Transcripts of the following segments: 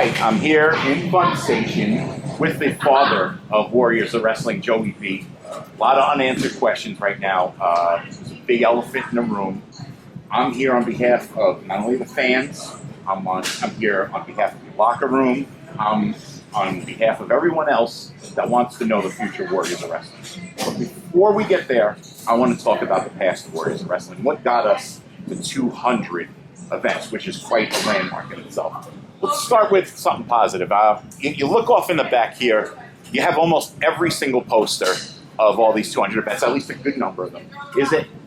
right, I'm here in Fun Station with the father of Warriors of Wrestling, Joey V. A lot of unanswered questions right now. There's a big elephant in the room. I'm here on behalf of not only the fans, I'm here on behalf of the locker room. I'm on behalf of everyone else that wants to know the future Warriors of Wrestling. But before we get there, I want to talk about the past Warriors of Wrestling. What got us to 200 events, which is quite a landmark in itself. Let's start with something positive. You look off in the back here, you have almost every single poster of all these 200 events, at least a good number of them.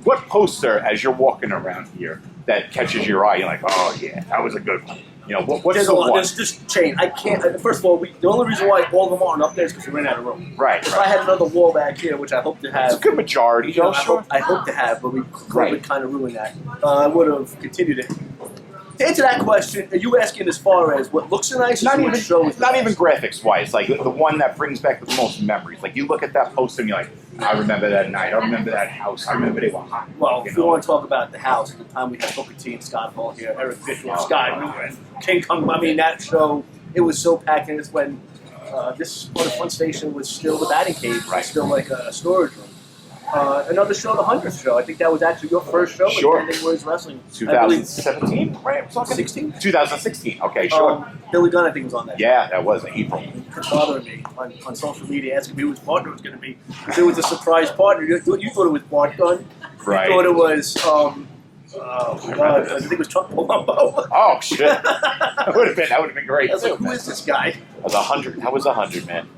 What poster, as you're walking around here, that catches your eye? You're like, oh yeah, that was a good one. You know, what's the one? There's this chain. I can't. First of all, the only reason why all of them aren't up there is because we ran out of room. Right. If I had another wall back here, which I hope to have, it's a good majority. You know, I hope to have, but we would kind of ruin that. I would have continued it. To answer that question, are you asking as far as what looks nice? Not even graphics-wise. Like the one that brings back the most memories. Like you look at that poster and you're like, I remember that night. I remember that house. I remember they were hot. Well, if you want to talk about the house, at the time we had Booker T and Scott Hall here, Eric Bishop, Scott Newman, King Kong. I mean, that show, it was so packed. And it's when this part of Fun Station was still the batting cage, right? Still like a storage room. Another show, the 100th show. I think that was actually your first show. Sure. With Warriors Wrestling. 2017, right? 16? 2016. Okay, sure. Billy Gunn, I think, was on that. Yeah, that was April. He kept bothering me on social media, asking me who his partner was going to be. Because it was a surprise partner. You thought it was Bart Gunn. Right. You thought it was, I think it was Chuck Palumbo. Oh, shit. That would have been great. I was like, who is this guy? That was 100. That was 100, man.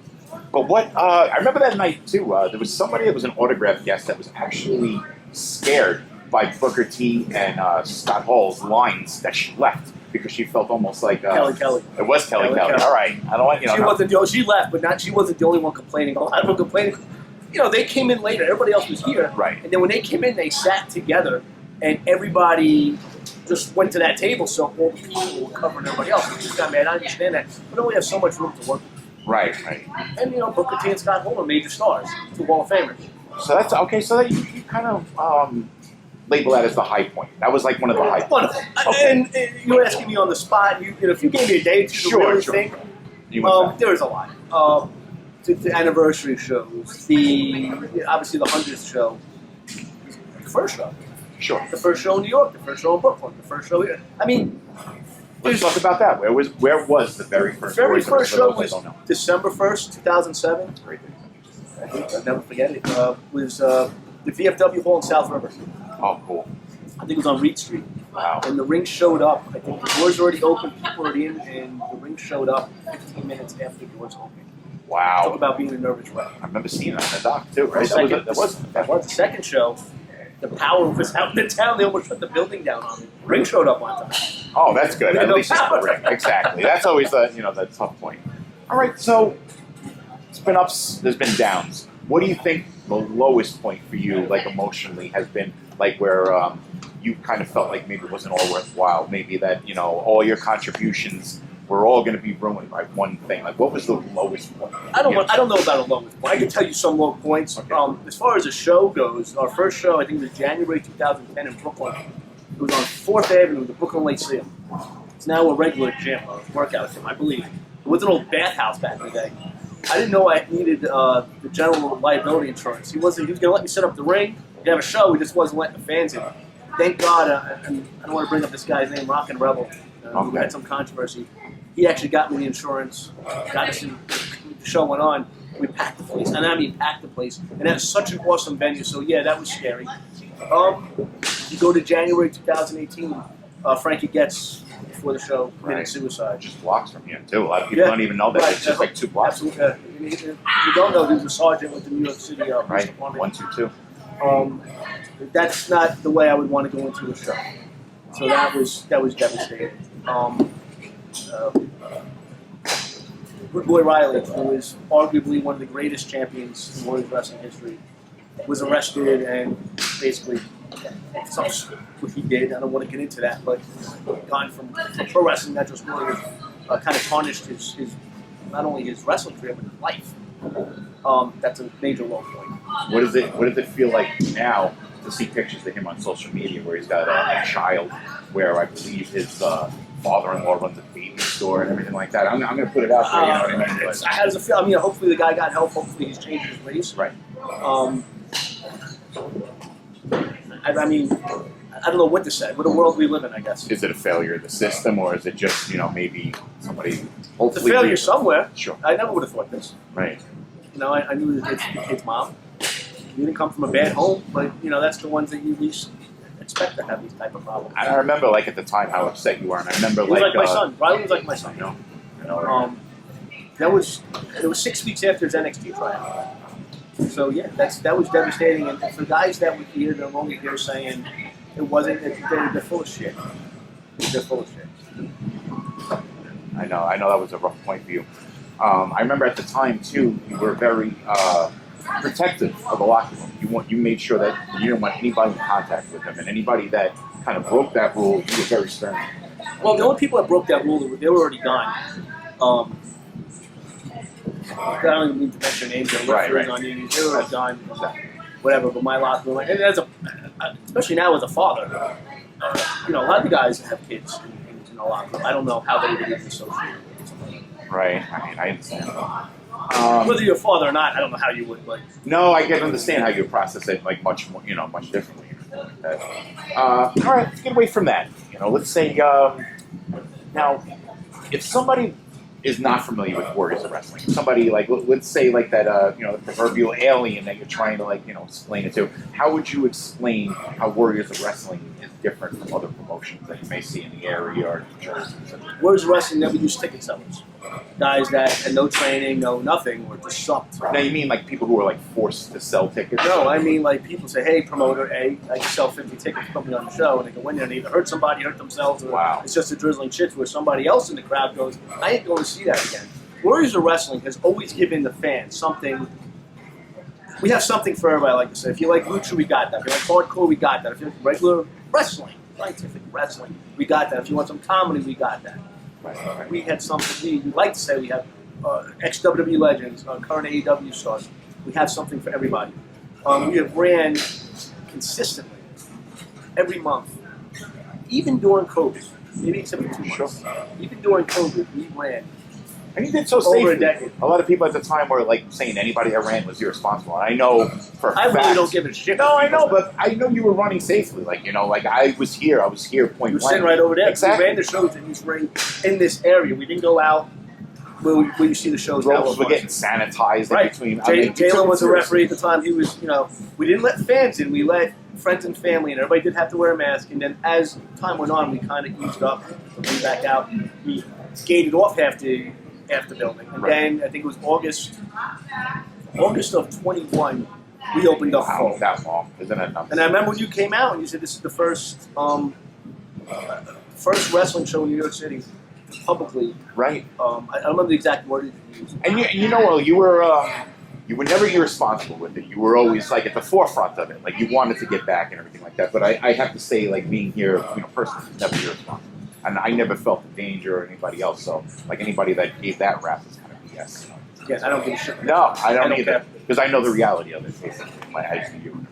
But what, I remember that night too, there was somebody that was an autograph guest that was actually scared by Booker T and Scott Hall's lines that she left because she felt almost like... Kelly. It was Kelly. All right. I don't want, she left, but she wasn't the only one complaining. A lot of them complaining. You know, they came in later. Everybody else was here. Right. And then when they came in, they sat together and everybody just went to that table, so all the people were covering everybody else. We just got mad. I understand that. But then we have so much room to work with. Right. And, you know, Booker T and Scott Hall are major stars, two Hall of Famers. So that's, okay, so that you kind of label that as the high point. That was like one of the high points. Okay. And you're asking me on the spot, if you gave me a day to really think, there is a lot. The anniversary shows, obviously the 100th show, the first show. Sure. The first show in New York, the first show in Brooklyn, the first show here. I mean... Let's talk about that. Where was the very first? The very first show was December 1st, 2007. Great. I'll never forget it. Was the VFW Hall in South River. Oh, cool. I think it was on Reed Street. Wow. And the ring showed up. I think the doors were already open, people were already in, and the ring showed up 15 minutes after the doors opened. Wow. Talk about being a nervous wreck. I remember seeing that in the doc too, right? That was the second show. The power was out in the town. They almost shut the building down on me. Ring showed up on time. Oh, that's good. At least it's the ring. Exactly. That's always the tough point. All right, so it's been ups, there's been downs. What do you think the lowest point for you, like emotionally, has been? Like where you kind of felt like maybe it wasn't all worthwhile. Maybe that all your contributions were all going to be ruined by one thing. Like, what was the lowest point? I don't know about a lowest point. I can tell you some low points. Okay. As far as the show goes, our first show, I think it was January 2010 in Brooklyn. It was on 4th Avenue, the Brooklyn Lyceum. It's now a regular gym, a workout gym, I believe. It was an old bathhouse back in the day. I didn't know I needed the general liability insurance. He was going to let me set up the ring. We'd have a show. He just wasn't letting the fans in. Thank God, and I don't want to bring up this guy's name, Rockin' Rebel. We had some controversy. He actually got me the insurance, got us in, the show went on, we packed the place, and I mean packed the place, and that was such an awesome venue, so yeah, that was scary. You go to January 2018, Frankie Getz, before the show, committed suicide. Just blocks from here, too. A lot of people don't even know that. It's just like 2 blocks. Absolutely. You don't know, he was a sergeant with the New York City Police Department. 122. That's not the way I would want to go into a show. So that was devastating. Rudeboy Riley, who is arguably one of the greatest champions in Warriors wrestling history, was arrested and basically what he did. I don't want to get into that, but gone from pro wrestling, not just Warriors, kind of tarnished his not only his wrestling career but his life. That's a major low point. What does it feel like now to see pictures of him on social media where he's got a child where I believe his father-in-law runs a baby store and everything like that. I'm going to put it out there, you know what I mean? But, I had a feel. I mean, hopefully the guy got help. Hopefully he's changed his ways. right. I mean, I don't know what to say. What a world we live in, I guess. Is it a failure of the system, or is it just, you know, maybe somebody It's a hopefully failure somewhere. Sure. I never would have thought this. Right. You know, I knew the kid's mom. You didn't come from a bad home, but you know that's the ones that you least expect to have these type of problems. And I remember, like, at the time how upset you were, and I remember, He was like my uh, son. Riley was like my son. I know. It was 6 weeks after his NXT tryout. So yeah, that was devastating. And for guys that were here, they're only here saying it wasn't. They're full of shit. They're full of shit. I know that was a rough point for you. I remember at the time too, you were very protective of the locker room. You made sure that you didn't want anybody in contact with them, and anybody that kind of broke that rule, you were very stern. Well, the only people that broke that rule, they were already gone. I don't even need to mention names. They're Right. on you. They were already gone. Whatever. But my locker room, and especially now as a father, you know, a lot of the guys have kids in the locker room. I don't know how they would even associate with somebody. Right. I mean, I understand. Whether you're a father or not, I don't know how you would. Like, No, I can understand how you process it, like much more, you know, much differently. All right, let's get away from that. You know, let's say now, if somebody is not familiar with Warriors of Wrestling, somebody like let's say like that, you know, the proverbial alien that you're trying to like, you know, explain it to. How would you explain how Warriors of Wrestling is different from other promotions that you may see in the area or New Jersey? Warriors of Wrestling never used ticket sellers. Guys that had no training, no nothing, or just sucked. Now you mean like people who are like forced to sell tickets? No, I mean like people say, "Hey, promoter, hey, I can sell 50 tickets to put me on the show," and they go in there and either hurt somebody, hurt themselves, or Wow. it's just a drizzling shit where somebody else in the crowd goes, "I ain't going to see that again." Warriors of Wrestling has always given the fans something. We have something for everybody, like to say. If you like lucha, we got that. If you like hardcore, we got that. If you like regular wrestling, scientific wrestling, we got that. If you want some comedy, we got that. Right. We had something. We like to say we have ex-WWE legends, current AEW stars. We have something for everybody. We have ran consistently every month, even during COVID. Maybe except for 2 months. Even during COVID, we ran. And you did so Over a safely. decade. A lot of people at the time were like saying anybody that ran was irresponsible. And I know for a I really fact- don't give a shit. No, I know, but I know you were running safely. Like, you know, like I was here point You were blank. sitting right over there. Exactly. We ran the shows in this ring, in this area. We didn't go out where you see the shows now. Ropes were getting sanitized in Right. between. Jalen was a referee at the time. He was, you know, we didn't let fans in. We let friends and family, and everybody did have to wear a mask. And then as time went on, we kind of eased up, we back out. We gated off half the building, and Right. then I think it was August of 21, we opened up Wow, full. that long. Isn't it nuts? And I remember when you came out and you said this is the first wrestling show in New York City publicly. Right. I don't remember the exact wording you used. And you know, well, you were never irresponsible with it. You were always like at the forefront of it. Like you wanted to get back and everything like that. But I have to say, like being here, you know, personally, was never irresponsible. And I never felt the danger or anybody else. So, like anybody that gave that rap is kind of BS. Yeah, I don't give a shit. No, I don't I don't either. care. Because I know the reality of it, basically. My I used to do.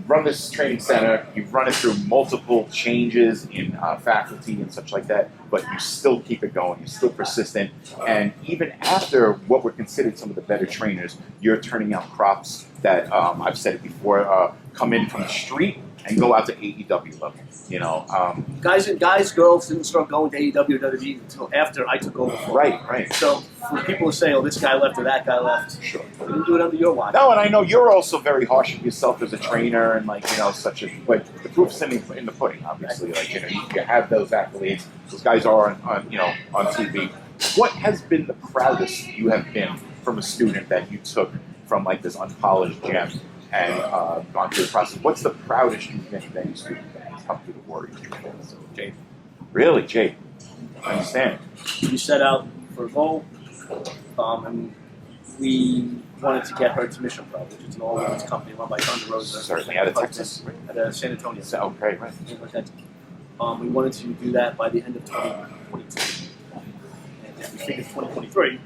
Run this training center. You've run it through multiple changes in faculty and such like that, but you still keep it going. You're still persistent, and even after what were considered some of the better trainers, you're turning out crops that I've said it before, come in from the street and go out to AEW level. You know, Guys, girls didn't start going to AEW or WWE until after I took over. right. So for people to say, "Oh, this guy left or that guy left," Sure. they didn't do it under your watch. No, and I know you're also very harsh on yourself as a trainer, and like you know, but the proof's in the pudding. Obviously, like you know, you have those accolades. Those guys are on TV. What has been the proudest you have been from a student that you took from like this unpolished gem and gone through the process? What's the proudest you've been of any student that has come through the Warriors? Jade. Really, Jade? I understand. We set out for a goal, and we wanted to get her to Mission Pro, which is an all-women's company run by Thunder Rosa. Certainly, out of Texas. At San Antonio. Okay, right. We wanted to do that by the end of 2022. And we figured 2023,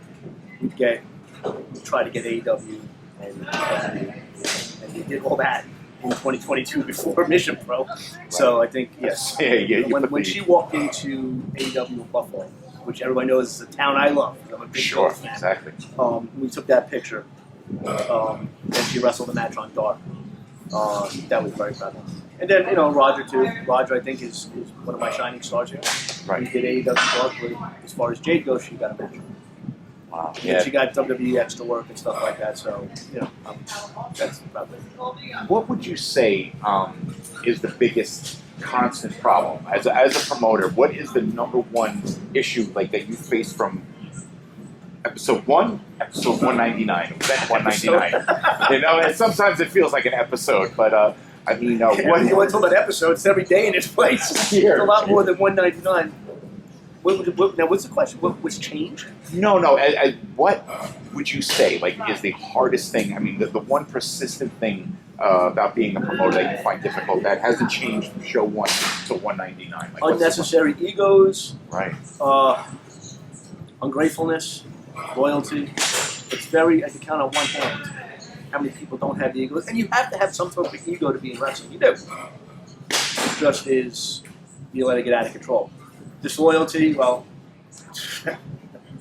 we'd try to get AEW and we did all that. in 2022 before Mission Pro. So I think, yes. When she walked into AEW in Buffalo, which everybody knows is a town I love. I'm a big Sure, fan. exactly. We took that picture. And she wrestled the match on Dark. That was very proud. And then, Roger too. Roger, I think, is one of my shining stars here. Right. We did AEW Dark, but as far as Jade goes, she got a match. Wow. And she got WWE extra work and stuff like that. So, that's probably. What would you say is the biggest constant problem as a promoter? What is the number one issue that you face from episode 1, episode 199, event 199? And sometimes it feels like an episode, but I mean, what you want to talk about episodes? It's every day in this place. It's a lot more than 199. Now, what's the question? What's changed? No. What would you say is the hardest thing? I mean, the one persistent thing about being a promoter that you find difficult that hasn't changed from show 1 to 199. Unnecessary egos. Right. Ungratefulness, loyalty. It's very. I can count on one hand how many people don't have the egos, and you have to have some sort of ego to be in wrestling. You do. It just is. You let it get out of control. Disloyalty, well.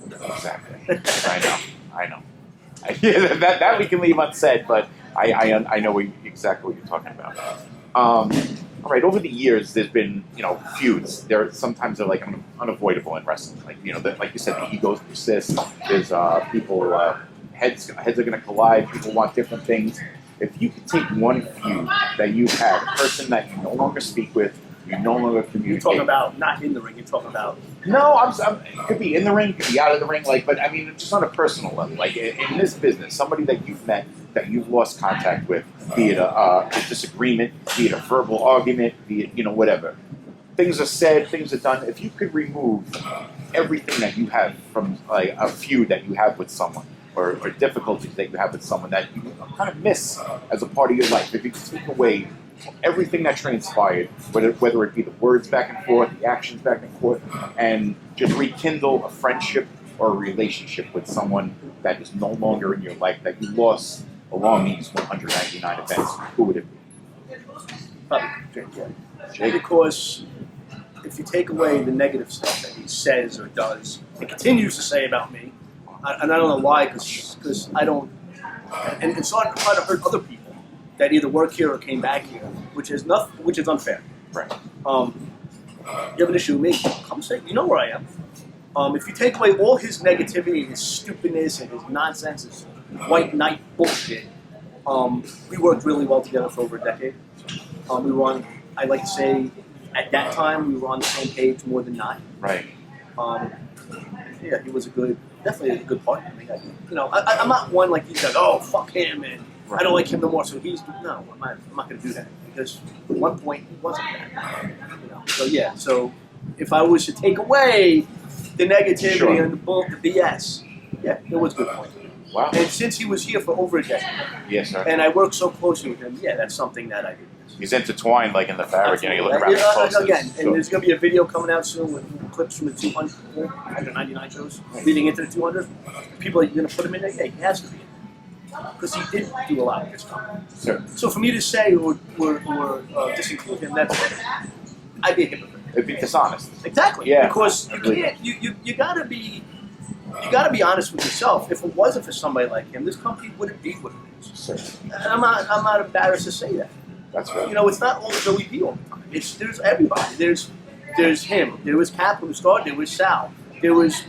Exactly. I know. That we can leave unsaid, but I know exactly what you're talking about. All right. Over the years, there's been feuds. Sometimes they're unavoidable in wrestling. Like you said, the egos persist. There's people heads are going to collide. People want different things. If you could take one feud that you've had, a person that you no longer speak with, you no longer communicate. You're talking about not in the ring. You're talking about. No, it could be in the ring, could be out of the ring. But I mean, just on a personal level. In this business, somebody that you've met, that you've lost contact with, be it a disagreement, be it a verbal argument, be it whatever. Things are said, things are done. If you could remove everything that you have from a feud that you have with someone, or difficulties that you have with someone that you kind of miss as a part of your life, if you could take away everything that transpired, whether it be the words back and forth, the actions back and forth, and just rekindle a friendship or a relationship with someone that is no longer in your life, that you lost along these 199 events, who would it be? Probably Jake. Because if you take away the negative stuff that he says or does, and continues to say about me, and I don't know why, because I don't, and it's not try to hurt other people that either work here or came back here, which is unfair. Right. You have an issue with me, come say, you know where I am. If you take away all his negativity, his stupidness, and his nonsense, his white knight bullshit, we worked really well together for over a decade. We were on, I like to say, at that time, we were on the same page more than not. Right. Yeah, he was definitely a good partner. I'm not one like you said, oh, fuck him, and I don't like him no more, so I'm not going to do that. Because at one point, he wasn't that. So if I was to take away the negativity and the BS, yeah, it was a good point. Wow. And since he was here for over a decade, yes, sir. And I worked so closely with him, yeah, that's something that I did. He's intertwined in the fabric, you look around the posters. Again, and there's going to be a video coming out soon with clips from the 199 shows leading into the 200. People are going to put him in there. Yeah, he has to be in there. Because he did do a lot of this stuff. Sure. So for me to say or disinclude him, I'd be a hypocrite. It'd be dishonest. Exactly. Yeah. Because you can't. You gotta be. You gotta be honest with yourself. If it wasn't for somebody like him, this company wouldn't be what it is. Sure. And I'm not embarrassed to say that. That's right. It's not all WB all the time. There's everybody. There's him. There was Cap who started. There was Sal. There was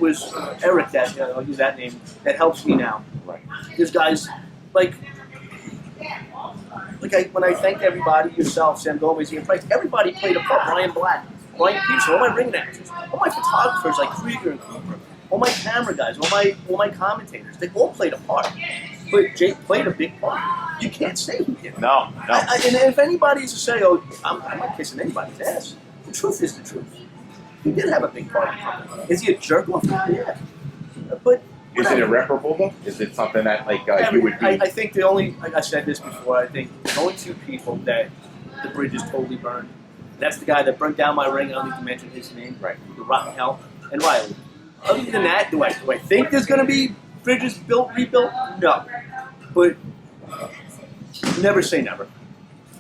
Eric. That I'll use that name. That helps me now. Right. There's guys when I thank everybody, yourself, Sam Gomez, Ian Price, everybody played a part. Ryan Black, Ryan Peterson, all my ring announcers, all my photographers like Krieger and Cooper, all my camera guys, all my commentators, they all played a part. But Jake played a big part. You can't say he didn't. No. And if anybody's to say, oh, I'm not kissing anybody's ass, the truth is the truth. He did have a big part in the company. Is he a jerk off? Yeah. But is it irreparable though? Is it something that you would be? I think like I said this before, I think the only two people that the bridge is totally burned, that's the guy that burnt down my ring. I don't need to mention his name. Right. The Rotten Hell and Riley. Other than that, do I think there's going to be bridges rebuilt? No. But never say never.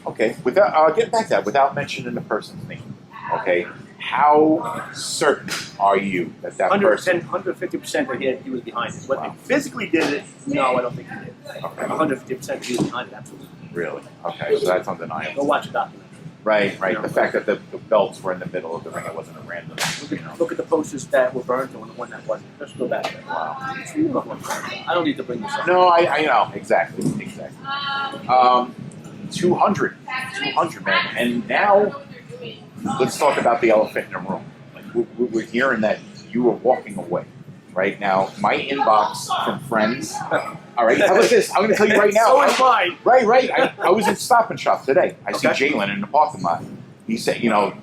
Okay, without getting back to that, without mentioning the person's name. Okay, how certain are you that that 100%, person? 150% that he was behind it. Whether Wow. he physically did it, no, I don't think he did. Okay. 150% he was behind it, absolutely. Really? Okay, so that's undeniable. Go watch a documentary. Right, right. You know, The fact that the belts were in the middle of the ring, it wasn't a random. You know. Look at the posters that were burned and the one that wasn't. Just go back there. Wow. I don't need to bring this up. No, I know exactly. 200, man, and now let's talk about the elephant in the room. Like we're hearing that you were walking away. Right now, my inbox from friends. All right, how about this? I'm going to tell you right now. So is mine. Right. I was in Stop and Shop today. I see Okay. Jalen in the parking lot. He said, you know,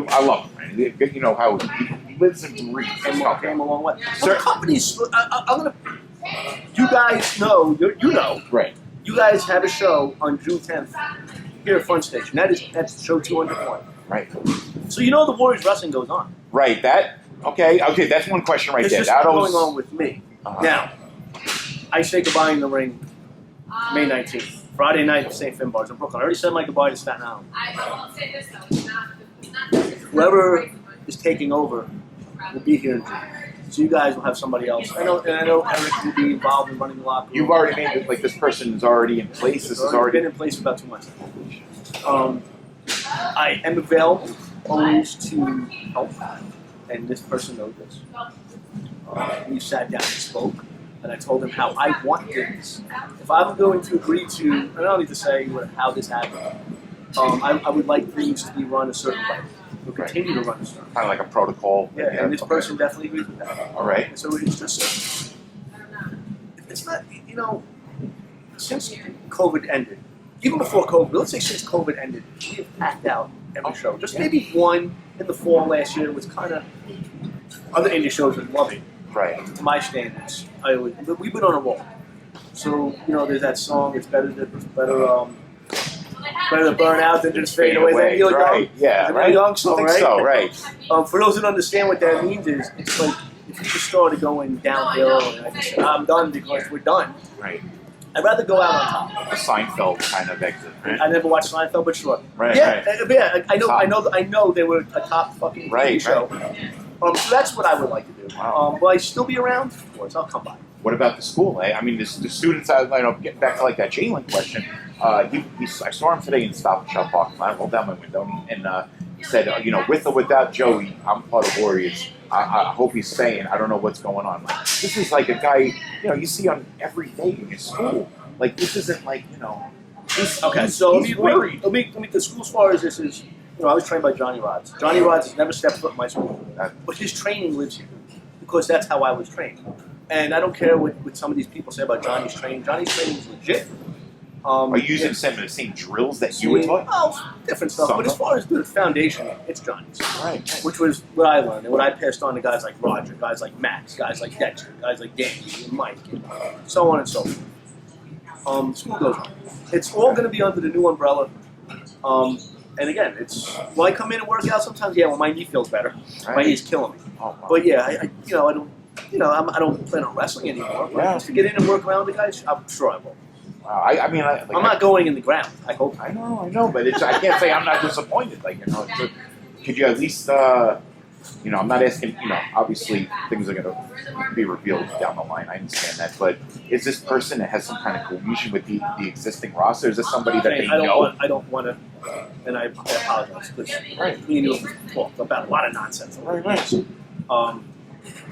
I love him. Man. You know how he lives and breathes. Came a long way. Sir- Well, the companies, I'm gonna. You guys know. You know. Right. You guys have a show on June 10th here at Fun Station. That's show 201. Right. So you know the Warriors wrestling goes on. Right. That. Okay. That's one question right It's there. just That going always- on with me. Uh-huh. Now, I say goodbye in the ring May 19th. Friday night at St. Finn Bars in Brooklyn. I already said my goodbye to Staten Island. Whoever is taking over will be here in June. So you guys will have somebody else. I know Eric will be involved in running the locker room. You've already made it. Like this person is already in place. This is already been in place for about 2 months. I am available always to help, and this person knows this. We sat down and spoke, and I told him how I want things. If I'm going to agree to, and I don't need to say how this happened, I would like things to be run a certain way. We'll continue to run a certain way. kind of like a protocol. Yeah, and this person definitely agrees with that. All right. So it's just, it's not, you know, since COVID ended, even before COVID, let's say since COVID ended, we have packed out every show. Just maybe one in the fall last year was kind of, other indie shows would love it. Right. To my standards, but we've been on a roll. So, you know, there's that song, it's better to burn out than just fade away. Right. Young. Yeah. Is it Right. Young song, I think right? so. Right. For those who don't understand what that means is, it's like if you just started going downhill and I just said, I'm done because we're done. Right. I'd rather go out on top. A Seinfeld kind of exit. Right. I never watched Seinfeld, but sure. Right. Yeah, Right. yeah. I know they were a top fucking Right, TV show. So that's what I would like to do. Wow. Will I still be around? Of course, I'll come by. What about the school? I mean, the students. I know. Getting back to like that Jalen question. I saw him today in Stop and Shop parking lot. I rolled down my window and he said, you know, with or without Joey, I'm part of Warriors. I hope he's staying. I don't know what's going on. Like, this is like a guy, you know, you see on every day in your school. Like this isn't like, you know. He's worried. Let me the school as far as this is. You know, I was trained by Johnny Rods. Johnny Rods has never stepped foot in my school, but his training lives here because that's how I was trained. And I don't care what some of these people say about Johnny's training. Johnny's training is legit. Are you using some of the same drills that you were taught? Oh, different stuff. But as far as the foundation, it's Johnny's. Right. Which was what I learned and what I passed on to guys like Roger, guys like Max, guys like Dexter, guys like Danny and Mike, and so on and so forth. School goes on. It's all going to be under the new umbrella. And again, will I come in and work out sometimes? Yeah, well, my knee feels better. Right. My knee's killing me. Oh, wow. But yeah, I don't plan on wrestling anymore. But just to get in and work around the guys, I'm sure I will. Wow. I'm not going in the ground. I hope. I know, but I can't say I'm not disappointed. Like, you know, could you at least, you know, I'm not asking, you know, obviously things are going to be revealed down the line. I understand that, but is this person that has some kind of cohesion with the existing roster? Is this somebody that they know? I don't want to, and I apologize because me and you talked about a lot of nonsense. Right.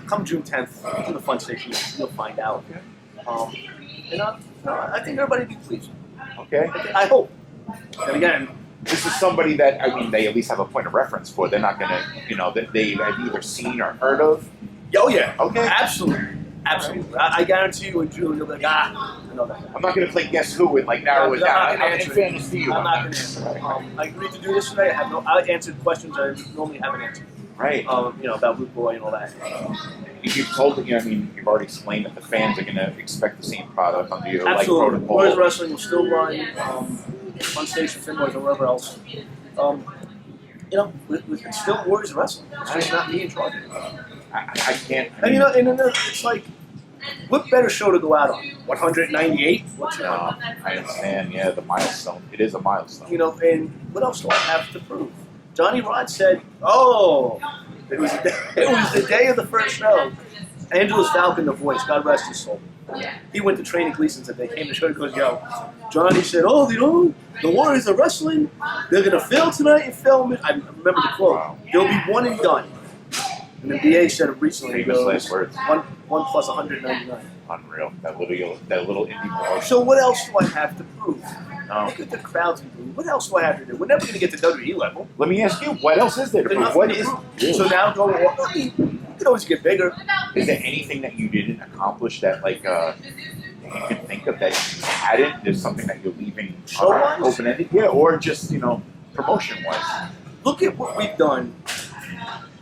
Come June 10th, to the Fun Station, you'll find out. And I think everybody will be pleased. Okay. I hope. And again, this is somebody that, I mean, they at least have a point of reference for. They're not going to, you know, that they have either seen or heard of. Oh yeah. Okay. Absolutely. I guarantee you in June you'll be like, I know that. I'm not going to play Guess Who and like narrow it down. I'm not in going fairness to you. I'm not going to answer. I agreed to do this today. I answered questions I normally haven't answered. Right. You know, about Rudeboy and all that. You've told, you know, I mean, you've already explained that the fans are going to expect the same product under your like Absolutely. protocol. Warriors Wrestling will still run Fun Station, Finboys, or wherever else. You know, it's still Warriors Wrestling. It's just not me in charge. I can't. And you know, and then it's like What better show to go out on? 198? What's No, I understand. Yeah, the milestone. It is a milestone. You know, and what else do I have to prove? Johnny Rod said, "Oh, it was the day of the first show." Angelus Falcon, the voice, God rest his soul. He went to training Gleason's and they came to show. He goes, "Yo," Johnny said, "Oh, you know, the Warriors are wrestling. They're gonna film tonight and film it." I remember the quote. Wow. They'll be one and done. And the BA said it recently. Famous last words. One plus 199. Unreal. That little indie promotion. So what else do I have to prove? No. Look at the crowds we do. What else do I have to do? We're never going to get to WWE level. Let me ask you, what else is there to There's prove? nothing What to is prove. So now go. I mean, you can always get bigger. Is there anything that you didn't accomplish that like you can think of that you hadn't? There's something that you're leaving Show-wise? open-ended? Yeah, or just, promotion-wise. Look at what we've done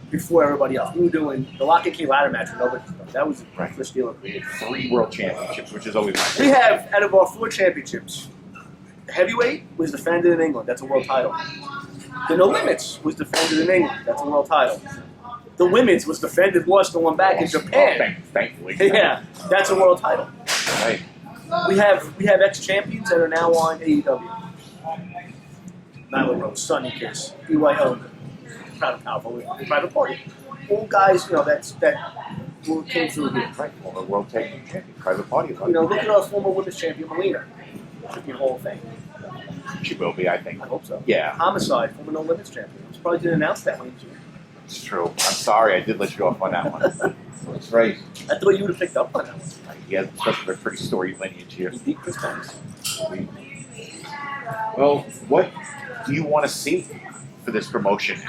before everybody else. We were doing the Lock and Key ladder match with nobody. That was Right. Chris Steele created. 3 world championships, which is always my We favorite. have, out of our 4 championships, the heavyweight was defended in England. That's a world title. The No Limits was defended in England. That's a world title. The women's was defended, lost, and won back in Japan. Thankfully. Yeah, that's a world title. Right. We have ex-champions that are now on AEW. Nyla Rose, Sonny Kiss, BYO, Proud and Powerful, Private Party. All guys, that came through here. Right. Former world tag team champion, Private Party. Look at our former women's champion, Melina. Should be a Hall of Fame. She will be, I think. I hope so. Yeah, Homicide, former No Limits champion. I probably didn't announce that one. it's true. I'm sorry, I did let you go off on that one. That's right. I thought you would have picked up on that one. Yeah, especially a pretty storied lineage here. He beat Chris Banks. Well, what do you want to see for this promotion?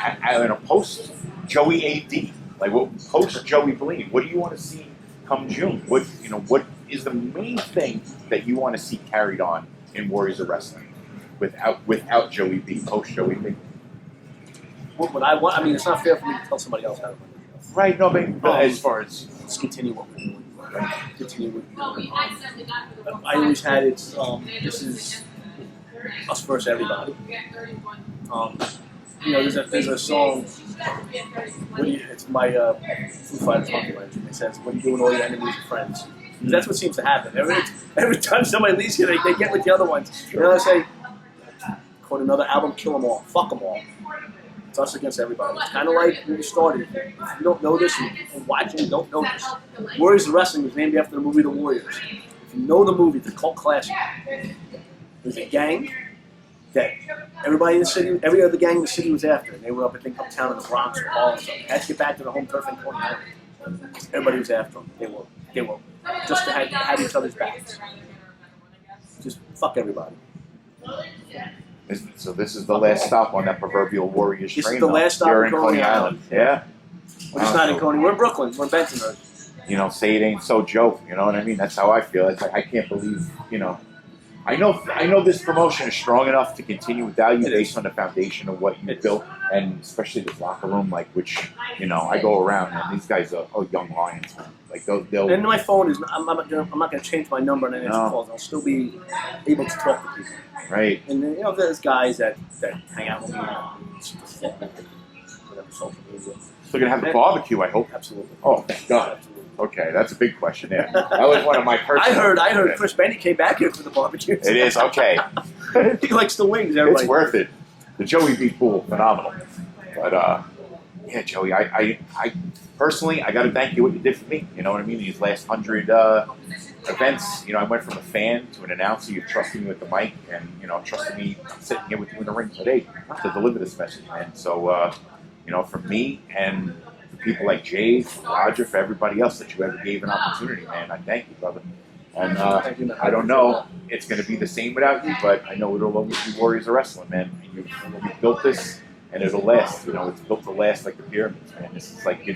Post Joey AD, like post Joey Bellini. What do you want to see come June? What is the main thing that you want to see carried on in Warriors of Wrestling without Joey B, post Joey B? What would I want? I mean, it's not fair for me to tell somebody else how to run the show. Right. No, but as far as Let's continue what we're doing. Continue what we're doing. I always had it. This is us versus everybody. There's a song. It's my Foo Fighters Monkey Legend. It says, "What are you doing, all your enemies and friends?" Mm-hmm. That's what seems to happen. Every time somebody leaves here, they get with the other ones. I say, quote another album, "Kill them all, fuck them all." It's us against everybody. It's kind of like when we started. If you don't know this and watching, you don't know this. Warriors of Wrestling was named after the movie The Warriors. If you know the movie, it's a cult classic. There's a gang that everybody in the city, every other gang in the city was after. And they were up, I think, uptown in the Bronx or Harlem or something. Had to get back to the home turf in Coney Island. Everybody was after them. They were just to have each other's backs. Just fuck everybody. So this is the last stop on that proverbial Warriors train. This is the last stop You're in in Coney Island. Yeah. We're just not in Coney. We're in Brooklyn. We're in Bensonhurst. Say it ain't so, Joe. You know what I mean? That's how I feel. It's like I can't believe, I know this promotion is strong enough to continue without you based on the foundation of what you built, and especially this locker room, which I go around and these guys are young lions, man. Like they'll. And my phone is. I'm not going to change my number and answer calls. I'll still be able to talk to people. Right. And there's guys that hang out with me on whatever social media. Still gonna have the barbecue, I hope. Absolutely. Oh, thank God. Absolutely. Okay, that's a big question. Yeah, that was one of my personal. I heard Chris Benny came back here for the barbecue. It is okay. He likes the wings. Everybody. It's worth it. The Joey B pool, phenomenal. But yeah, Joey, I personally, I got to thank you what you did for me. You know what I mean? These last 100 events, I went from a fan to an announcer. You trusted me with the mic, and trusted me sitting here with you in the ring today to deliver this message, man. So, for me and for people like Jay, Roger, for everybody else that you ever gave an opportunity, man, I thank you, brother. And I don't know it's going to be the same without you, but I know it'll always be Warriors of Wrestling, man. And you built this, and it'll last. It's built to last like the pyramids, man. This is like,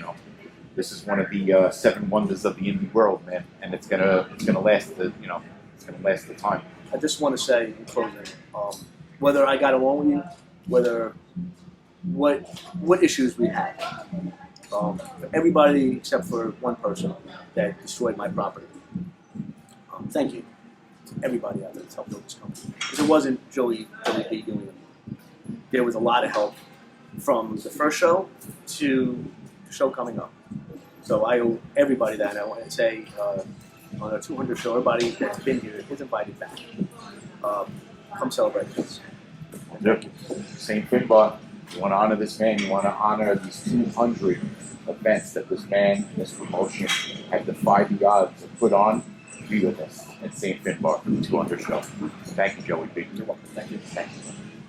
this is one of the 7 wonders of the indie world, man. And it's gonna last the it's gonna last the time. I just want to say in closing, whether I got along with you, whether what issues we had, everybody except for one person that destroyed my property. Thank you to everybody out there that's helped build this company. Because it wasn't Joey B doing it. There was a lot of help from the first show to the show coming up. So I owe everybody that. And I want to say on a 200 show, everybody that's been here is invited back. Come celebrate this. Yep. St. Finbar, you want to honor this man, you want to honor these 200 events that this man, this promotion, had defied the odds to put on. Be with us at St. Finbar for the 200 show. Thank you, Joey B. You're welcome. Thank you. Thank you.